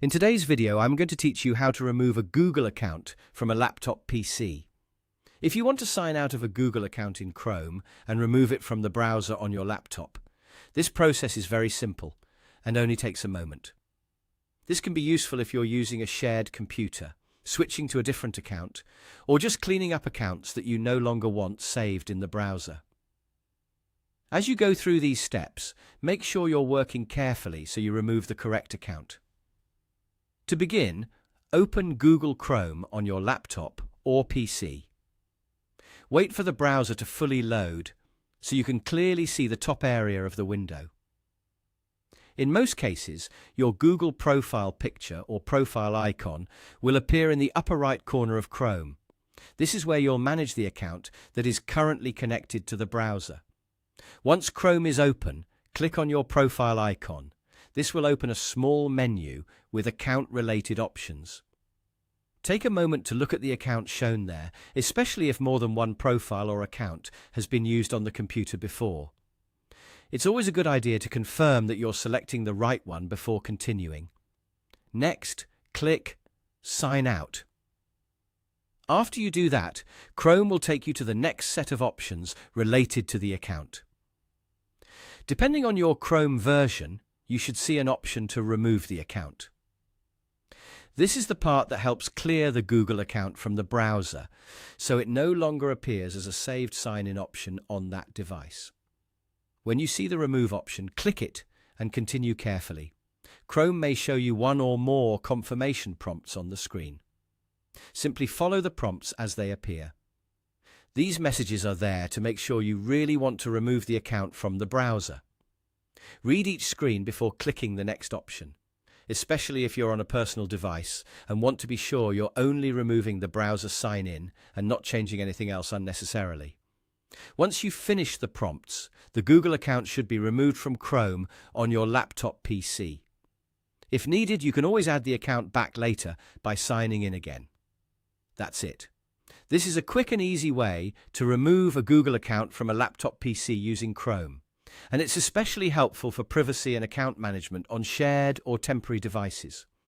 In today's video, I'm going to teach you how to remove a Google account from a laptop PC. If you want to sign out of a Google account in Chrome and remove it from the browser on your laptop, this process is very simple and only takes a moment. This can be useful if you're using a shared computer, switching to a different account, or just cleaning up accounts that you no longer want saved in the browser. As you go through these steps, make sure you're working carefully so you remove the correct account. To begin, open Google Chrome on your laptop or PC. Wait for the browser to fully load so you can clearly see the top area of the window. In most cases, your Google profile picture or profile icon will appear in the upper right corner of Chrome. This is where you'll manage the account that is currently connected to the browser. Once Chrome is open, click on your profile icon. This will open a small menu with account-related options. Take a moment to look at the account shown there, especially if more than one profile or account has been used on the computer before. It's always a good idea to confirm that you're selecting the right one before continuing. Next, click Sign Out. After you do that, Chrome will take you to the next set of options related to the account. Depending on your Chrome version, you should see an option to remove the account. This is the part that helps clear the Google account from the browser, so it no longer appears as a saved sign-in option on that device. When you see the Remove option, click it and continue carefully. Chrome may show you one or more confirmation prompts on the screen. Simply follow the prompts as they appear. These messages are there to make sure you really want to remove the account from the browser. Read each screen before clicking the next option, especially if you're on a personal device and want to be sure you're only removing the browser sign-in and not changing anything else unnecessarily. Once you've finished the prompts, the Google account should be removed from Chrome on your laptop PC. If needed, you can always add the account back later by signing in again. That's it. This is a quick and easy way to remove a Google account from a laptop PC using Chrome, and it's especially helpful for privacy and account management on shared or temporary devices.